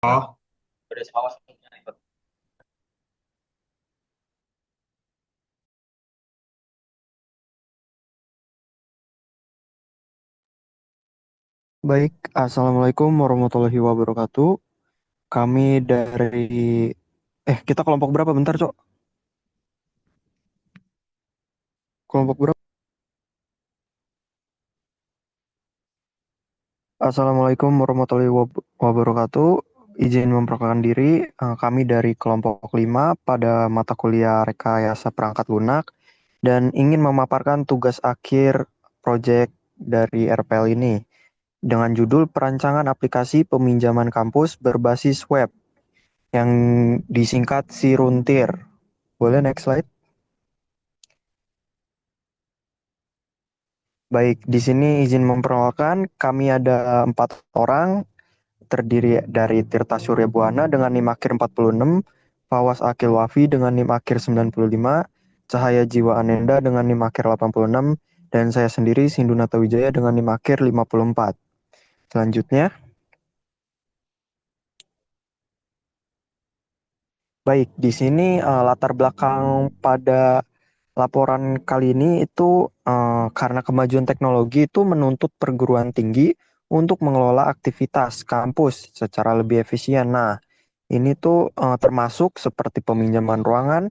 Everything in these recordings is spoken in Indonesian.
Oh, Baik, Assalamualaikum warahmatullahi wabarakatuh. Kami dari, kita kelompok berapa? Bentar, Cok. Kelompok berapa? Assalamualaikum warahmatullahi wabarakatuh. Izin memperkenalkan diri, kami dari kelompok 5 pada mata kuliah Rekayasa Perangkat Lunak dan ingin memaparkan tugas akhir proyek dari RPL ini dengan judul Perancangan Aplikasi Peminjaman Kampus Berbasis Web yang disingkat Siruntir. Boleh next slide? Baik, di sini izin memperkenalkan, kami ada 4 orang, terdiri dari Tirta Surya Buana dengan NIM akhir 46, Fawas Akil Wafi dengan NIM akhir 95, Cahaya Jiwa Anenda dengan NIM akhir 86, dan saya sendiri, Sindu Natawijaya dengan NIM akhir 54. Selanjutnya, baik, di sini latar belakang pada laporan kali ini itu karena kemajuan teknologi itu menuntut perguruan tinggi untuk mengelola aktivitas kampus secara lebih efisien. Nah, ini tuh termasuk seperti peminjaman ruangan,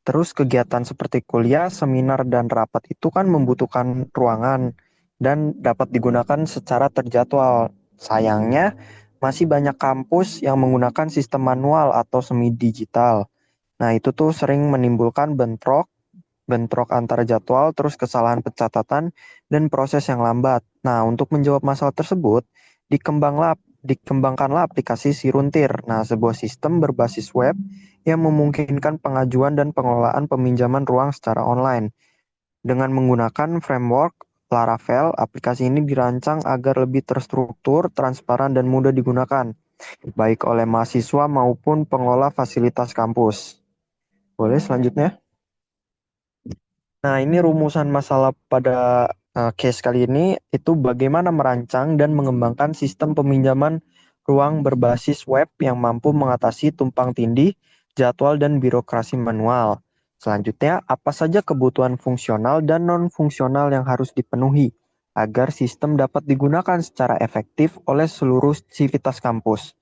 terus kegiatan seperti kuliah, seminar, dan rapat itu kan membutuhkan ruangan dan dapat digunakan secara terjadwal. Sayangnya, masih banyak kampus yang menggunakan sistem manual atau semi digital. Nah, itu tuh sering menimbulkan bentrok antara jadwal, terus kesalahan pencatatan, dan proses yang lambat. Nah, untuk menjawab masalah tersebut, dikembangkanlah aplikasi Siruntir. Nah, sebuah sistem berbasis web yang memungkinkan pengajuan dan pengelolaan peminjaman ruang secara online. Dengan menggunakan framework Laravel, aplikasi ini dirancang agar lebih terstruktur, transparan, dan mudah digunakan, baik oleh mahasiswa maupun pengelola fasilitas kampus. Boleh selanjutnya? Nah, ini rumusan masalah pada case kali ini itu bagaimana merancang dan mengembangkan sistem peminjaman ruang berbasis web yang mampu mengatasi tumpang tindih jadwal dan birokrasi manual. Selanjutnya, apa saja kebutuhan fungsional dan non-fungsional yang harus dipenuhi agar sistem dapat digunakan secara efektif oleh seluruh sivitas kampus.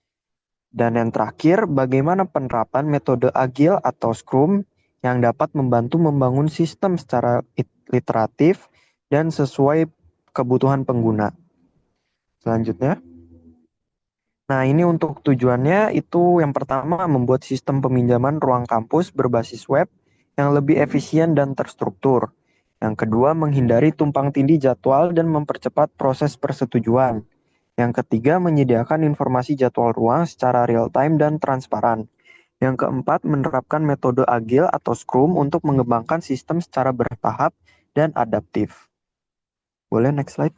Dan yang terakhir, bagaimana penerapan metode agile atau Scrum yang dapat membantu membangun sistem secara iteratif dan sesuai kebutuhan pengguna. Selanjutnya, nah ini untuk tujuannya itu yang pertama membuat sistem peminjaman ruang kampus berbasis web yang lebih efisien dan terstruktur. Yang kedua, menghindari tumpang tindih jadwal dan mempercepat proses persetujuan. Yang ketiga, menyediakan informasi jadwal ruang secara real time dan transparan. Yang keempat, menerapkan metode agile atau Scrum untuk mengembangkan sistem secara bertahap dan adaptif. Boleh next slide?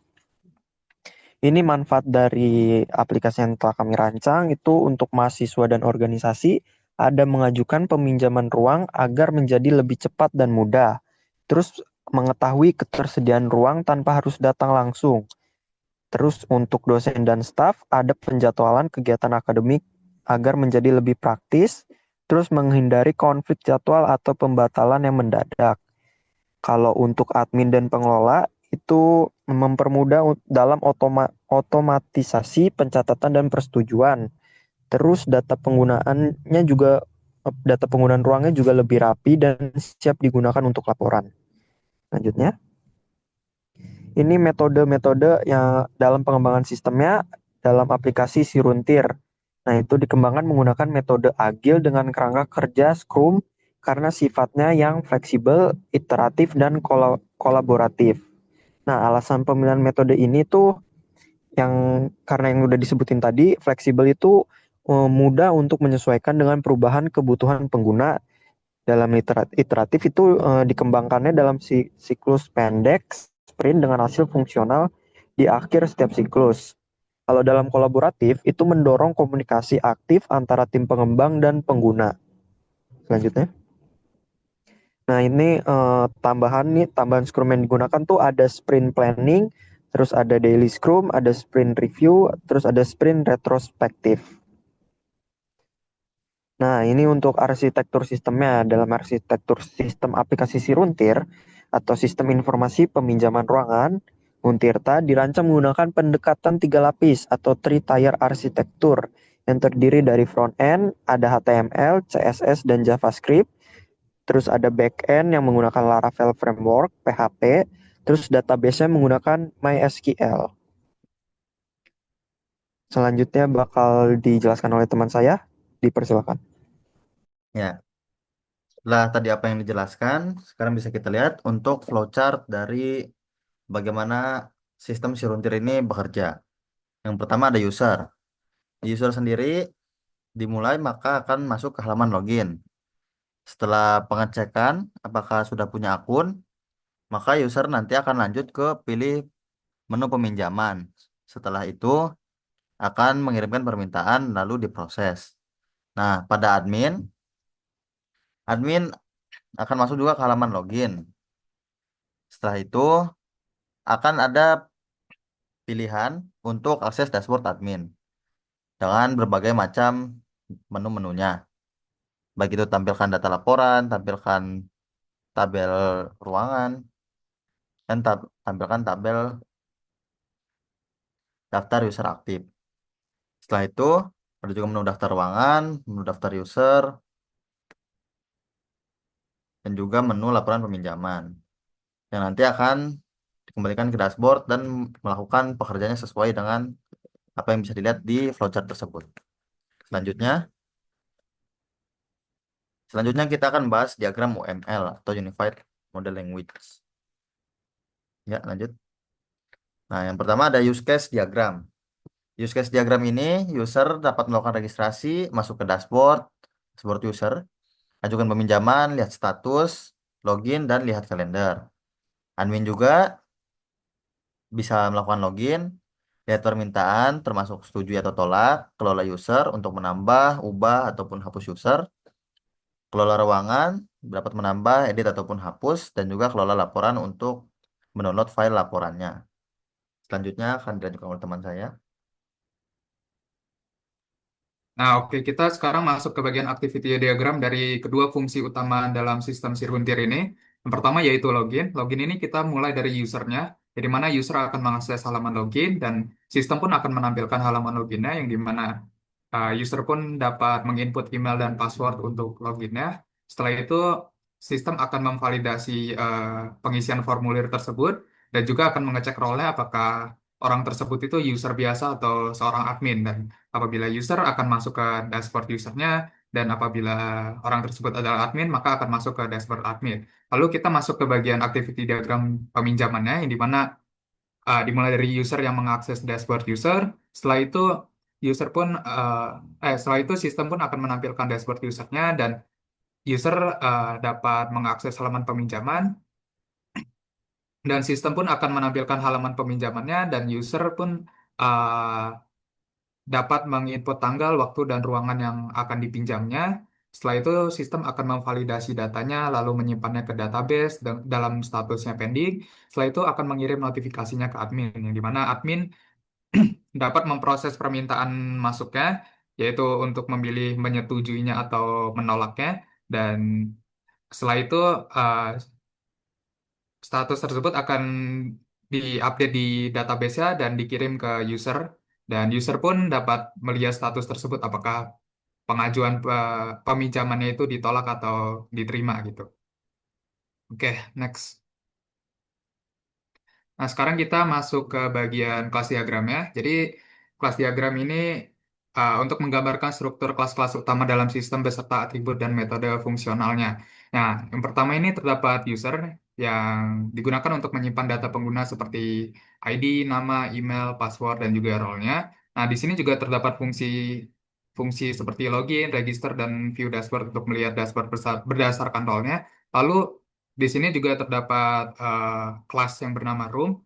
Ini manfaat dari aplikasi yang telah kami rancang itu untuk mahasiswa dan organisasi ada mengajukan peminjaman ruang agar menjadi lebih cepat dan mudah. Terus mengetahui ketersediaan ruang tanpa harus datang langsung. Terus untuk dosen dan staf ada penjadwalan kegiatan akademik agar menjadi lebih praktis, terus menghindari konflik jadwal atau pembatalan yang mendadak. Kalau untuk admin dan pengelola itu mempermudah dalam otomatisasi pencatatan dan persetujuan. Terus data penggunaan ruangnya juga lebih rapi dan siap digunakan untuk laporan. Lanjutnya. Ini metode-metode yang dalam pengembangan sistemnya dalam aplikasi Siruntir. Nah, itu dikembangkan menggunakan metode agile dengan kerangka kerja Scrum karena sifatnya yang fleksibel, iteratif, dan kolaboratif. Nah, alasan pemilihan metode ini tuh karena yang udah disebutin tadi, fleksibel itu mudah untuk menyesuaikan dengan perubahan kebutuhan pengguna. Dalam iteratif itu dikembangkannya dalam siklus pendek, sprint dengan hasil fungsional di akhir setiap siklus. Kalau dalam kolaboratif, itu mendorong komunikasi aktif antara tim pengembang dan pengguna. Selanjutnya. Nah, ini tambahan Scrum yang digunakan tuh ada sprint planning, terus ada daily Scrum, ada sprint review, terus ada sprint retrospektif. Nah, ini untuk arsitektur sistemnya. Dalam arsitektur sistem aplikasi Siruntir atau sistem informasi peminjaman ruangan, Untirta dirancang menggunakan pendekatan tiga lapis atau three-tier arsitektur yang terdiri dari front end, ada HTML, CSS, dan JavaScript. Terus ada back end yang menggunakan Laravel Framework, PHP. Terus database-nya menggunakan MySQL. Selanjutnya bakal dijelaskan oleh teman saya. Dipersilakan. Ya, setelah tadi apa yang dijelaskan, sekarang bisa kita lihat untuk flowchart dari bagaimana sistem Siruntir ini bekerja. Yang pertama ada user. User sendiri dimulai maka akan masuk ke halaman login. Setelah pengecekan apakah sudah punya akun, maka user nanti akan lanjut ke pilih menu peminjaman. Setelah itu akan mengirimkan permintaan lalu diproses. Nah, pada admin akan masuk juga ke halaman login. Setelah itu akan ada pilihan untuk akses dashboard admin dengan berbagai macam menu-menunya. Baik itu tampilkan data laporan, tampilkan tabel ruangan, dan tampilkan tabel daftar user aktif. Setelah itu ada juga menu daftar ruangan, menu daftar user, dan juga menu laporan peminjaman yang nanti akan dikembalikan ke dashboard dan melakukan pekerjaannya sesuai dengan apa yang bisa dilihat di flowchart tersebut. Selanjutnya, selanjutnya kita akan bahas diagram UML atau Unified Model Language. Ya, lanjut. Nah, yang pertama ada use case diagram. Use case diagram ini user dapat melakukan registrasi, masuk ke dashboard, dashboard user, ajukan peminjaman, lihat status, login, dan lihat kalender. Admin juga bisa melakukan login, lihat permintaan, termasuk setuju atau tolak, kelola user untuk menambah, ubah, ataupun hapus user, kelola ruangan, dapat menambah, edit, ataupun hapus, dan juga kelola laporan untuk mendownload file laporannya. Selanjutnya akan dilanjutkan oleh teman saya. Nah, oke, kita sekarang masuk ke bagian activity diagram dari kedua fungsi utama dalam sistem Siruntir ini. Yang pertama yaitu login. Login ini kita mulai dari usernya, jadi mana user akan mengakses halaman login dan sistem pun akan menampilkan halaman loginnya yang di mana user pun dapat menginput email dan password untuk loginnya. Setelah itu, sistem akan memvalidasi pengisian formulir tersebut dan juga akan mengecek role-nya apakah orang tersebut itu user biasa atau seorang admin. Dan apabila user akan masuk ke dashboard usernya, dan apabila orang tersebut adalah admin, maka akan masuk ke dashboard admin. Lalu kita masuk ke bagian activity diagram peminjamannya, yang dimana dimulai dari user yang mengakses dashboard user. Setelah itu user pun setelah itu sistem pun akan menampilkan dashboard usernya dan user dapat mengakses halaman peminjaman dan sistem pun akan menampilkan halaman peminjamannya dan user pun uh, dapat menginput tanggal, waktu, dan ruangan yang akan dipinjamnya. Setelah itu, sistem akan memvalidasi datanya, lalu menyimpannya ke database dalam statusnya pending. Setelah itu akan mengirim notifikasinya ke admin, yang di mana admin dapat memproses permintaan masuknya, yaitu untuk memilih menyetujuinya atau menolaknya. Dan setelah itu, uh, status tersebut akan diupdate di database-nya dan dikirim ke user. Dan user pun dapat melihat status tersebut apakah pengajuan peminjamannya itu ditolak atau diterima gitu. Oke, next. Nah, sekarang kita masuk ke bagian kelas diagramnya. Jadi, kelas diagram ini untuk menggambarkan struktur kelas-kelas utama dalam sistem beserta atribut dan metode fungsionalnya. Nah, yang pertama ini terdapat user yang digunakan untuk menyimpan data pengguna seperti ID, nama, email, password, dan juga role-nya. Nah, di sini juga terdapat fungsi seperti login, register, dan view dashboard untuk melihat dashboard berdasarkan role-nya. Lalu, di sini juga terdapat kelas yang bernama room.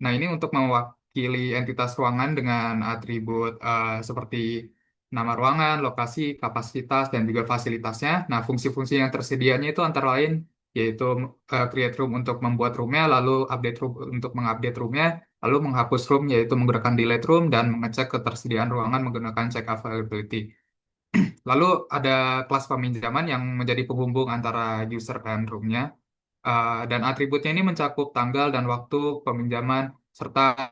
Nah, ini untuk mewakili entitas ruangan dengan atribut seperti nama ruangan, lokasi, kapasitas, dan juga fasilitasnya. Nah, fungsi-fungsi yang tersedianya itu antara lain yaitu create room untuk membuat roomnya, lalu update room untuk mengupdate roomnya, lalu menghapus room yaitu menggunakan delete room, dan mengecek ketersediaan ruangan menggunakan check availability. Lalu ada kelas peminjaman yang menjadi penghubung antara user dan roomnya. Dan atributnya ini mencakup tanggal dan waktu peminjaman serta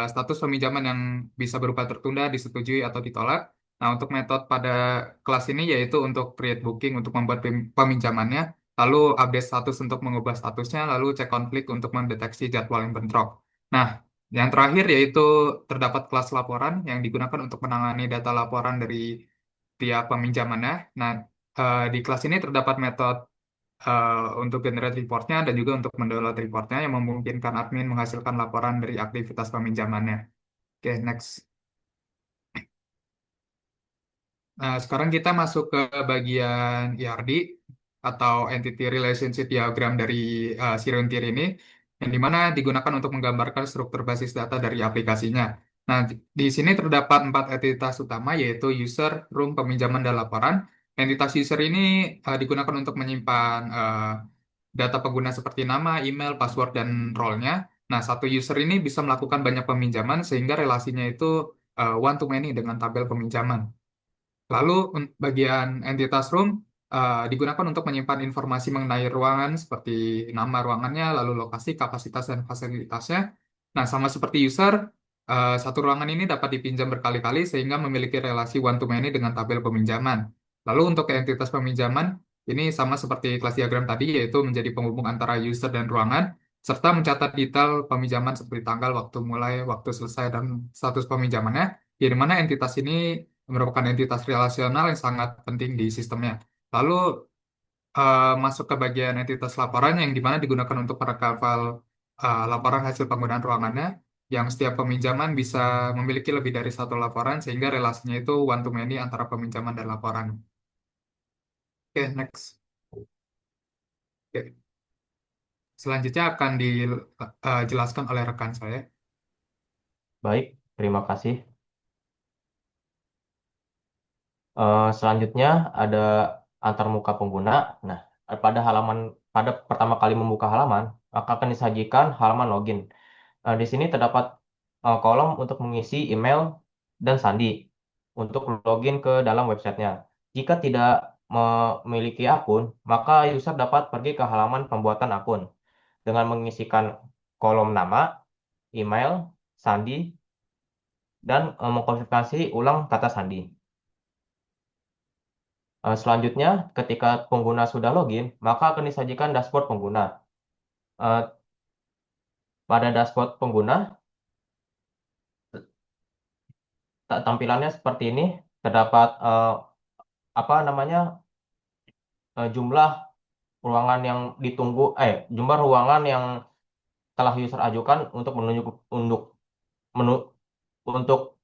status peminjaman yang bisa berupa tertunda, disetujui atau ditolak. Nah, untuk metode pada kelas ini yaitu untuk create booking untuk membuat peminjamannya, lalu update status untuk mengubah statusnya, lalu cek konflik untuk mendeteksi jadwal yang bentrok. Nah, yang terakhir yaitu terdapat kelas laporan yang digunakan untuk menangani data laporan dari tiap peminjamannya. Nah, di kelas ini terdapat metode untuk generate reportnya dan juga untuk mendownload reportnya yang memungkinkan admin menghasilkan laporan dari aktivitas peminjamannya. Oke, next. Nah, sekarang kita masuk ke bagian ERD atau Entity Relationship Diagram dari Siruntir ini, yang dimana digunakan untuk menggambarkan struktur basis data dari aplikasinya. Nah, di sini terdapat 4 entitas utama, yaitu user, room, peminjaman, dan laporan. Entitas user ini digunakan untuk menyimpan data pengguna seperti nama, email, password, dan role-nya. Nah, satu user ini bisa melakukan banyak peminjaman sehingga relasinya itu one to many dengan tabel peminjaman. Lalu bagian entitas room digunakan untuk menyimpan informasi mengenai ruangan seperti nama ruangannya, lalu lokasi, kapasitas, dan fasilitasnya. Nah, sama seperti user, satu ruangan ini dapat dipinjam berkali-kali sehingga memiliki relasi one to many dengan tabel peminjaman. Lalu untuk ke entitas peminjaman, ini sama seperti kelas diagram tadi, yaitu menjadi penghubung antara user dan ruangan, serta mencatat detail peminjaman seperti tanggal, waktu mulai, waktu selesai, dan status peminjamannya, di mana entitas ini merupakan entitas relasional yang sangat penting di sistemnya. Lalu masuk ke bagian entitas laporan yang dimana digunakan untuk merekam file laporan hasil penggunaan ruangannya, yang setiap peminjaman bisa memiliki lebih dari satu laporan sehingga relasinya itu one to many antara peminjaman dan laporan. Oke, next. Oke. Selanjutnya akan dijelaskan oleh rekan saya. Baik, terima kasih. Selanjutnya ada antarmuka pengguna. Nah, pada pertama kali membuka halaman, maka akan disajikan halaman login. Di sini terdapat kolom untuk mengisi email dan sandi untuk login ke dalam websitenya. Jika tidak memiliki akun, maka user dapat pergi ke halaman pembuatan akun dengan mengisikan kolom nama, email, sandi, dan mengkonfirmasi ulang kata sandi. Selanjutnya, ketika pengguna sudah login, maka akan disajikan dashboard pengguna. Eh, Pada dashboard pengguna, tampilannya seperti ini. Terdapat apa namanya jumlah ruangan yang ditunggu, jumlah ruangan yang telah user ajukan untuk menu- untuk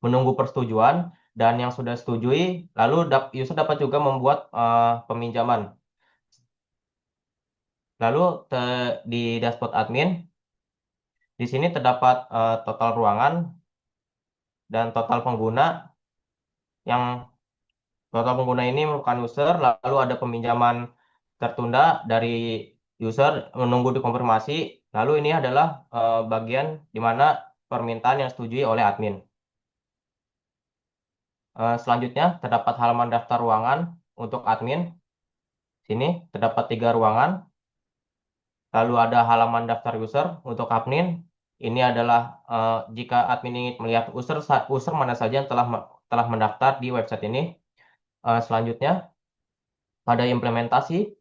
menunggu persetujuan dan yang sudah setujui. Lalu user dapat juga membuat peminjaman. Lalu di dashboard admin, di sini terdapat total ruangan dan total pengguna. Yang total pengguna ini merupakan user, lalu ada peminjaman tertunda dari user menunggu dikonfirmasi. Lalu ini adalah bagian di mana permintaan yang disetujui oleh admin. Selanjutnya terdapat halaman daftar ruangan untuk admin. Sini terdapat 3 ruangan. Lalu ada halaman daftar user untuk admin. Ini adalah jika admin ingin melihat user mana saja yang telah mendaftar di website ini. Selanjutnya pada implementasi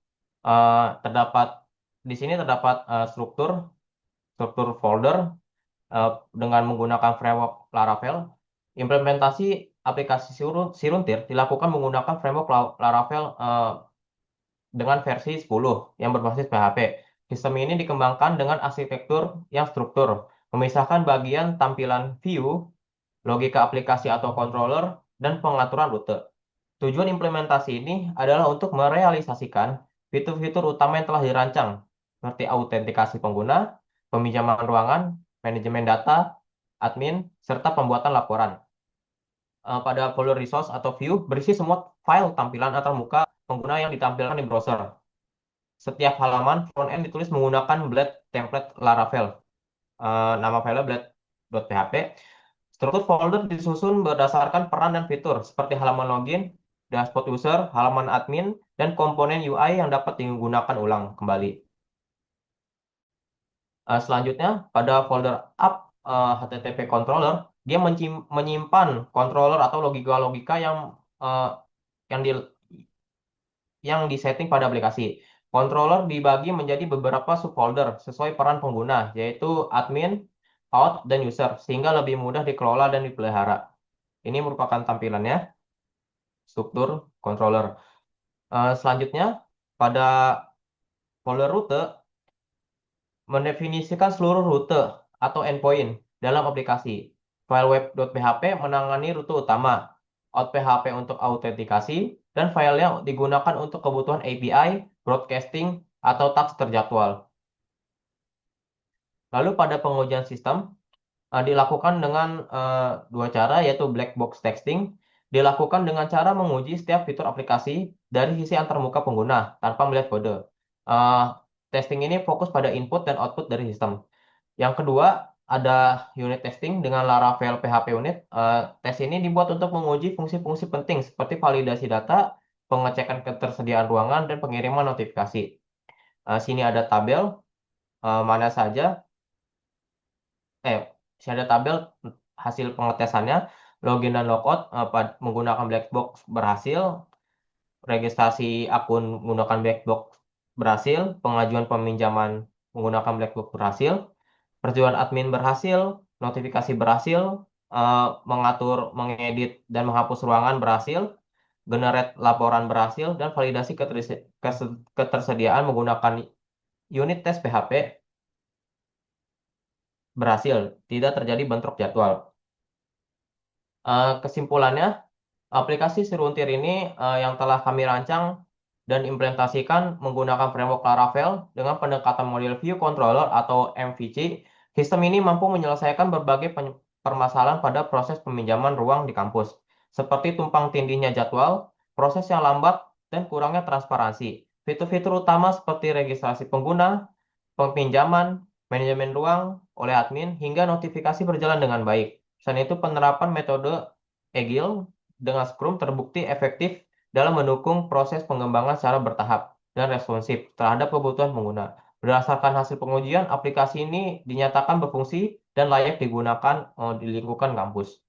terdapat di sini terdapat struktur folder dengan menggunakan framework Laravel. Implementasi aplikasi Siruntir dilakukan menggunakan framework Laravel dengan versi 10 yang berbasis PHP. Sistem ini dikembangkan dengan arsitektur yang struktur, memisahkan bagian tampilan view, logika aplikasi atau controller, dan pengaturan rute. Tujuan implementasi ini adalah untuk merealisasikan fitur-fitur utama yang telah dirancang, seperti autentikasi pengguna, peminjaman ruangan, manajemen data, admin, serta pembuatan laporan. Pada folder resource atau view berisi semua file tampilan atau muka pengguna yang ditampilkan di browser. Setiap halaman front-end ditulis menggunakan Blade template Laravel. Nama filenya blade.php. Struktur folder disusun berdasarkan peran dan fitur seperti halaman login, dashboard user, halaman admin, dan komponen UI yang dapat digunakan ulang kembali. Selanjutnya, pada folder app HTTP controller, dia menyimpan controller atau logika-logika eh, yang di yang disetting pada aplikasi. Controller dibagi menjadi beberapa subfolder sesuai peran pengguna, yaitu admin, out, dan user, sehingga lebih mudah dikelola dan dipelihara. Ini merupakan tampilannya, struktur controller. Selanjutnya, pada folder rute, mendefinisikan seluruh rute atau endpoint dalam aplikasi. File web.php menangani rute utama, out.php untuk autentikasi, dan filenya digunakan untuk kebutuhan API, broadcasting, atau task terjadwal. Lalu pada pengujian sistem, dilakukan dengan dua cara, yaitu black box testing. Dilakukan dengan cara menguji setiap fitur aplikasi dari sisi antarmuka pengguna tanpa melihat kode. Eh, Testing ini fokus pada input dan output dari sistem. Yang kedua, ada unit testing dengan Laravel PHP Unit. Tes ini dibuat untuk menguji fungsi-fungsi penting seperti validasi data, pengecekan ketersediaan ruangan, dan pengiriman notifikasi. Sini ada tabel mana saja, sini ada tabel hasil pengetesannya, login dan logout menggunakan black box berhasil, registrasi akun menggunakan black box berhasil, pengajuan peminjaman menggunakan black box berhasil, persetujuan admin berhasil, notifikasi berhasil, mengatur, mengedit, dan menghapus ruangan berhasil, generate laporan berhasil, dan validasi ketersediaan menggunakan unit tes PHP berhasil. Tidak terjadi bentrok jadwal. Kesimpulannya, aplikasi Siruntir ini yang telah kami rancang dan implementasikan menggunakan framework Laravel dengan pendekatan model view controller atau MVC. Sistem ini mampu menyelesaikan berbagai permasalahan pada proses peminjaman ruang di kampus, seperti tumpang tindihnya jadwal, proses yang lambat, dan kurangnya transparansi. Fitur-fitur utama seperti registrasi pengguna, peminjaman, manajemen ruang oleh admin, hingga notifikasi berjalan dengan baik. Selain itu, penerapan metode Agile dengan Scrum terbukti efektif dalam mendukung proses pengembangan secara bertahap dan responsif terhadap kebutuhan pengguna. Berdasarkan hasil pengujian, aplikasi ini dinyatakan berfungsi dan layak digunakan di lingkungan kampus.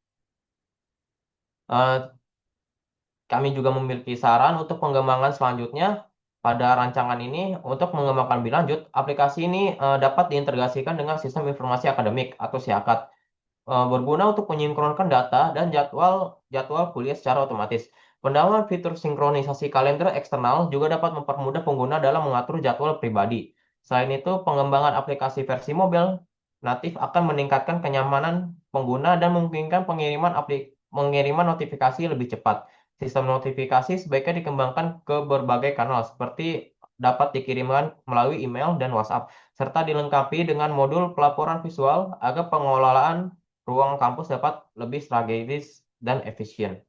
Eh, Kami juga memiliki saran untuk pengembangan selanjutnya pada rancangan ini. Untuk mengembangkan lebih lanjut, aplikasi ini dapat diintegrasikan dengan sistem informasi akademik atau SIAKAT, berguna untuk menyinkronkan data dan jadwal kuliah secara otomatis. Penambahan fitur sinkronisasi kalender eksternal juga dapat mempermudah pengguna dalam mengatur jadwal pribadi. Selain itu, pengembangan aplikasi versi mobile natif akan meningkatkan kenyamanan pengguna dan memungkinkan pengiriman notifikasi lebih cepat. Sistem notifikasi sebaiknya dikembangkan ke berbagai kanal, seperti dapat dikirimkan melalui email dan WhatsApp, serta dilengkapi dengan modul pelaporan visual agar pengelolaan ruang kampus dapat lebih strategis dan efisien.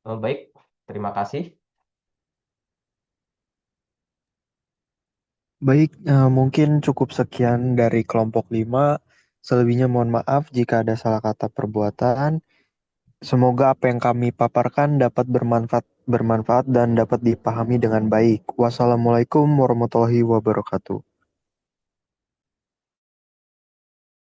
Baik, terima kasih. Baik, mungkin cukup sekian dari kelompok 5. Selebihnya mohon maaf jika ada salah kata perbuatan. Semoga apa yang kami paparkan dapat bermanfaat dan dapat dipahami dengan baik. Wassalamualaikum warahmatullahi wabarakatuh.